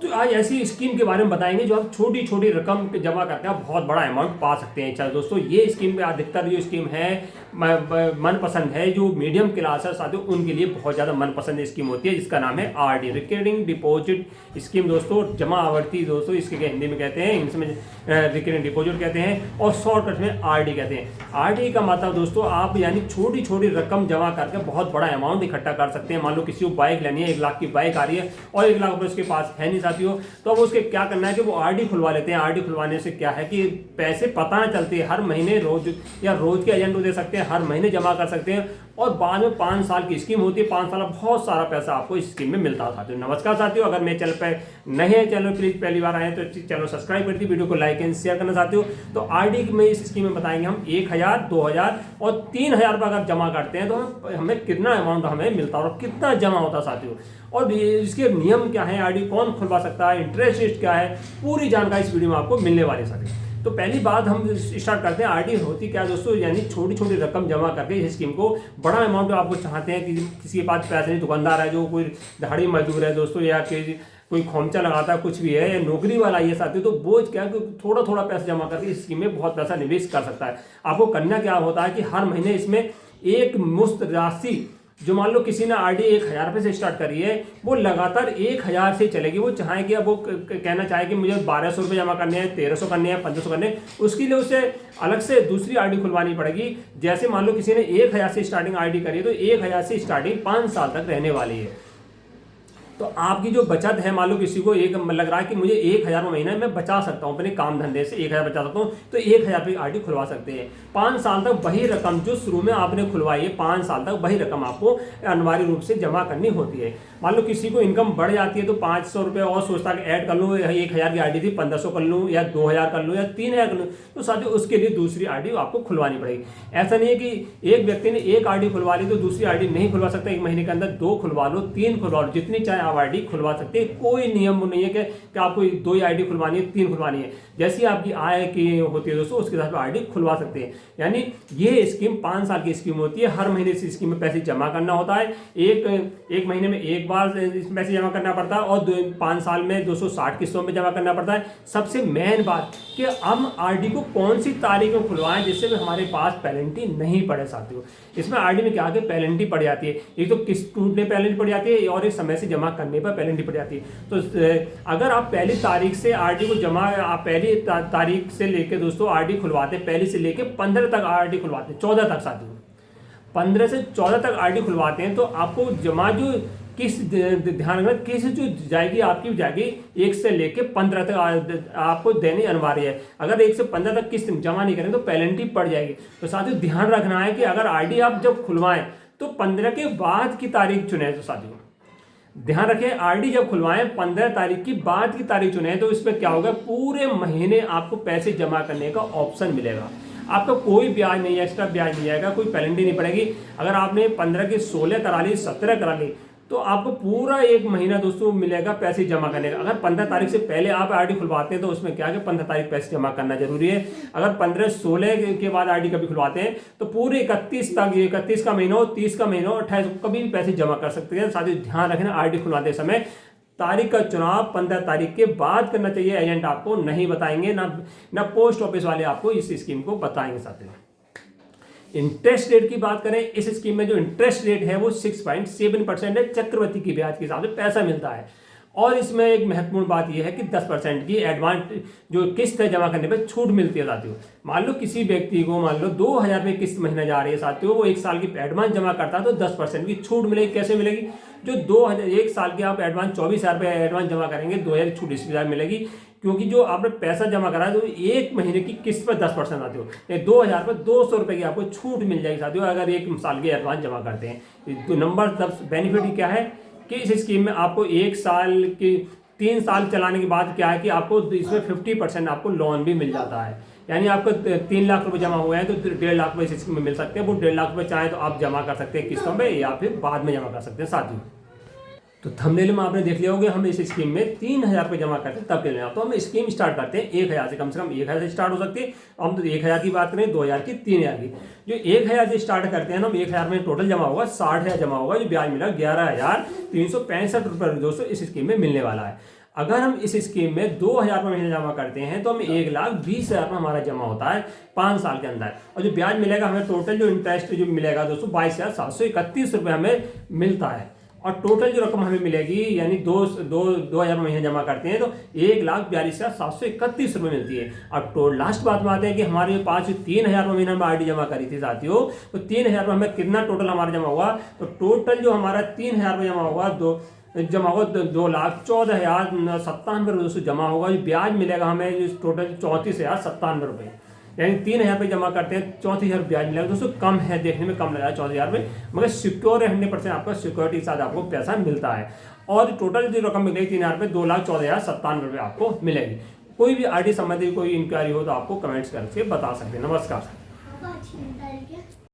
तो आज ऐसी स्कीम के बारे में बताएंगे जो आप छोटी छोटी रकम जमा करके आप बहुत बड़ा अमाउंट पा सकते हैं। चलो दोस्तों, ये स्कीम में अधिकतर जो स्कीम है मनपसंद है, जो मीडियम क्लास है साथियों उनके लिए बहुत ज़्यादा मनपसंद स्कीम होती है, जिसका नाम है आरडी, रिकरिंग डिपॉजिट स्कीम। दोस्तों जमा आवर्ती दोस्तों इसके हिंदी में कहते हैं, इंग्लिश में रिकरिंग डिपॉजिट कहते हैं और शॉर्टकट में आरडी कहते हैं। आरडी का मतलब दोस्तों आप यानी छोटी छोटी रकम जमा करके बहुत बड़ा अमाउंट इकट्ठा कर सकते हैं। मान लो किसी को बाइक लेनी है, 1 लाख की बाइक आ रही है और 1 लाख रुपये उसके पास है नहीं साथियों, तो अब उसके क्या करना है कि वो आरडी खुलवा लेते हैं। आरडी खुलवाने से क्या है कि पैसे पता ना चलते, हर महीने रोज या रोज के एजेंट दे सकते हैं, हर महीने जमा कर सकते हैं और बाद में 5 साल की स्कीम होती है। 5 साल बहुत सारा पैसा आपको इस स्कीम में मिलता है साथियों। नमस्कार साथियों, अगर मेरे चैनल पर नए हैं, चैनल प्लीज पहली बार आए तो चैनल सब्सक्राइब कर दी, वीडियो को लाइक एंड शेयर करना साथियों। तो आरडी में इस स्कीम में बताएंगे हम 1000, 2000 और 3000 रुपये अगर जमा करते हैं तो हमें कितना अमाउंट हमें मिलता है और कितना जमा होता है साथियों, और इसके नियम क्या है, आरडी कौन खुलवा सकता है, इंटरेस्ट रेट क्या है, पूरी जानकारी इस वीडियो में आपको मिलने वाली है साथियों। तो पहली बात हम स्टार्ट करते हैं, आरडी होती क्या है दोस्तों, यानी छोटी छोटी रकम जमा करके इस स्कीम को बड़ा अमाउंट आपको चाहते हैं कि किसी के पास पैसे नहीं, दुकानदार है जो कोई दिहाड़ी मजदूर है दोस्तों, या कोई खोमचा लगाता है कुछ भी है, या नौकरी वाला ये साथी, तो बोझ क्या है कि थोड़ा थोड़ा पैसा जमा करके इस स्कीम में बहुत पैसा निवेश कर सकता है। आपको करना क्या होता है कि हर महीने इसमें एक मुश्त राशि, जो मान लो किसी ने आरडी 1000 रुपये से स्टार्ट करी है, वो लगातार 1000 से चलेगी। वो चाहे कि अब वो कहना चाहे कि मुझे 1200 रुपये जमा करने हैं, 1300 करने हैं, 1500 करने हैं, उसके लिए उसे अलग से दूसरी आरडी खुलवानी पड़ेगी। जैसे मान लो किसी ने 1000 से स्टार्टिंग आरडी करी है, तो 1000 से स्टार्टिंग 5 साल तक रहने वाली है। तो आपकी जो बचत है, मान लो किसी को एक लग रहा है कि मुझे 1000 महीने में बचा सकता हूँ, अपने काम धंधे से 1000 बचा सकता हूँ, तो 1000 रुपये आरडी खुलवा सकते हैं। 5 साल तक वही रकम जो शुरू में आपने खुलवाई है, 5 साल तक वही रकम आपको अनिवार्य रूप से जमा करनी होती है। मान लो किसी को इनकम बढ़ जाती है तो 500 रुपये और सोचता है कि ऐड कर लूँ, 1000 की आरडी थी 1500 कर लूँ, या 2000 कर लूँ, या 3000 कर लूँ, तो साथियों उसके लिए दूसरी आरडी आपको खुलवानी पड़ेगी। ऐसा नहीं है कि एक व्यक्ति ने एक आरडी खुलवा ली तो दूसरी आरडी नहीं खुलवा सकता, 1 महीने के अंदर 2 खुलवा लो, 3 खुलवा लो, जितनी चाहे आप आरडी खुलवा सकते हैं। कोई नियम नहीं है कि आपको 2 ही आरडी खुलवानी है, 3 खुलवानी है, जैसी आपकी आय की होती है दोस्तों उसके साथ आरडी खुलवा सकते हैं। यानी ये स्कीम 5 साल की स्कीम होती है, हर महीने इस स्कीम में पैसे जमा करना होता है, एक महीने में एक बार पैसे जमा करना पड़ता है और 5 साल में 260 किस्तों में जमा करना पड़ता है। सबसे मेन बात कि हम आरडी को कौन सी तारीख में खुलवाएं जिससे हमारे पास पेनल्टी नहीं पड़े साथियों। इसमें आरडी में क्या है, पेनल्टी पड़ जाती है, एक तो किस्त टूटने पेनल्टी पड़ जाती है और एक समय से जमा करने पर पेनल्टी पड़ जाती है। तो अगर आप पहली तारीख से आरडी को जमा, आप पहली तारीख से लेकर दोस्तों आरडी खुलवाते हैं, पहली से लेकर 15 तक आरडी खुलवाते हैं, 14 तक साथियों, 15 से 14 तक आरडी खुलवाते हैं, तो आपको जमा जो किस ध्यान रखना, किस जो जाएगी आपकी जाएगी 1 से लेके 15 तक आपको देनी अनिवार्य है। अगर 1 से 15 तक किस्त जमा नहीं करेंगे तो पेनल्टी पड़ जाएगी। तो साथियों ध्यान रखना है कि अगर आरडी आप जब खुलवाएं तो 15 के बाद की तारीख चुने। तो साथियों ध्यान रखें, आरडी जब खुलवाएं 15 तारीख की बाद की तारीख चुने, तो इसमें क्या होगा, पूरे महीने आपको पैसे जमा करने का ऑप्शन मिलेगा। आपका कोई ब्याज नहीं है, एक्स्ट्रा ब्याज नहीं आएगा, कोई पेनल्टी नहीं पड़ेगी। अगर आपने 15 की 16 करा ली, 17 करा ली, तो आपको पूरा 1 महीना दोस्तों मिलेगा पैसे जमा करने का। अगर 15 तारीख से पहले आप आरडी खुलवाते हैं तो उसमें क्या है कि 15 तारीख पैसे जमा करना जरूरी है। अगर 15-16 के बाद आरडी कभी खुलवाते हैं तो पूरे 31 तक, 31 का महीना हो, 30 का महीना हो, 28 कभी भी पैसे जमा कर सकते हैं। साथ ही ध्यान रखना, आरडी खुलवाते समय तारीख का चुनाव 15 तारीख के बाद करना चाहिए। एजेंट आपको नहीं बताएंगे, ना पोस्ट ऑफिस वाले आपको इस स्कीम को बताएंगे। साथियों इंटरेस्ट रेट की बात करें, इस स्कीम में जो इंटरेस्ट रेट है वो 6.7% है, चक्रवृद्धि की ब्याज के हिसाब से पैसा मिलता है। और इसमें एक महत्वपूर्ण बात यह है कि 10% की एडवांस जो किस्त है जमा करने पर छूट मिलती है साथियों। मान लो किसी व्यक्ति को मान लो 2000 रुपये किस्त महीना जा रही है साथियों, वो 1 साल की एडवांस जमा करता है तो 10% की छूट मिलेगी। कैसे मिलेगी, जो 1 साल के आप एडवांस 24,000 रुपये एडवांस जमा करेंगे, 2000 की छूट इस मिलेगी, क्योंकि जो आपने पैसा जमा करा है तो 1 महीने की किस्त पर 10% आती हो, 2000 पर 200 रुपये की आपको छूट मिल जाएगी साथियों अगर 1 साल के एडवांस जमा करते हैं। तो नंबर बेनिफिट क्या है कि इस स्कीम में आपको 1 साल की 3 साल चलाने के बाद क्या है कि आपको इसमें 50% आपको लोन भी मिल जाता है। यानी आपको 3 लाख रुपए जमा हुए हैं तो 1.5 लाख रुपए इस स्कीम में मिल सकते हैं। वो 1.5 लाख रुपए चाहे तो आप जमा कर सकते हैं किस्तों में या फिर बाद में जमा कर सकते हैं साथियों। तो थंबनेल में आपने देख लिया होगा, हम इस स्कीम में 3000 रुपये जमा करते हैं तब के लिए। तो हम स्कीम स्टार्ट करते हैं 1000 से, कम 1000 से स्टार्ट हो सकती है। हम तो 1000 की बात करें, 2000 की, 3000 की। जो 1000 से स्टार्ट करते हैं ना, 1000 में टोटल जमा होगा 60,000 जमा होगा, जो ब्याज मिला 11,365 रुपये दोस्तों इस स्कीम में मिलने वाला है। अगर हम इस स्कीम में 2,000 रुपये महीने जमा करते हैं तो हमें 1,20,000 रुपये हमारा जमा होता है 5 साल के अंदर। और जो ब्याज मिलेगा हमें, टोटल जो इंटरेस्ट जो मिलेगा दोस्तों 22,731 रुपये हमें मिलता है। और टोटल जो रकम हमें मिलेगी, यानी 2,000 महीने जमा करते हैं तो 1,42,731 रुपये मिलती है। अब तो लास्ट बात में आते हैं कि हमारे पास 3,000 महीने में RD जमा करी थी साथियों, तो 3,000 हमें कितना टोटल हमारा जमा हुआ, तो टोटल जो हमारा 3,000 जमा हुआ 2,14,097 रुपये दोस्तों जमा होगा। जो ब्याज मिलेगा हमें टोटल 34,097 रुपये, यानी 3,000 रुपये जमा करते हैं 34,000 ब्याज मिलेगा दोस्तों। कम है, देखने में कम लग रहा है 34,000 रुपये, मगर सिक्योर है 100% आपका सिक्योरिटी के साथ आपको पैसा मिलता है। और टोटल जो रकम मिलेगी 3,000 रुपये 2,14,097 रुपये आपको मिलेगी। कोई भी RD संबंधी कोई इंक्वायरी हो तो आपको कमेंट्स करके बता सकते हैं। नमस्कार।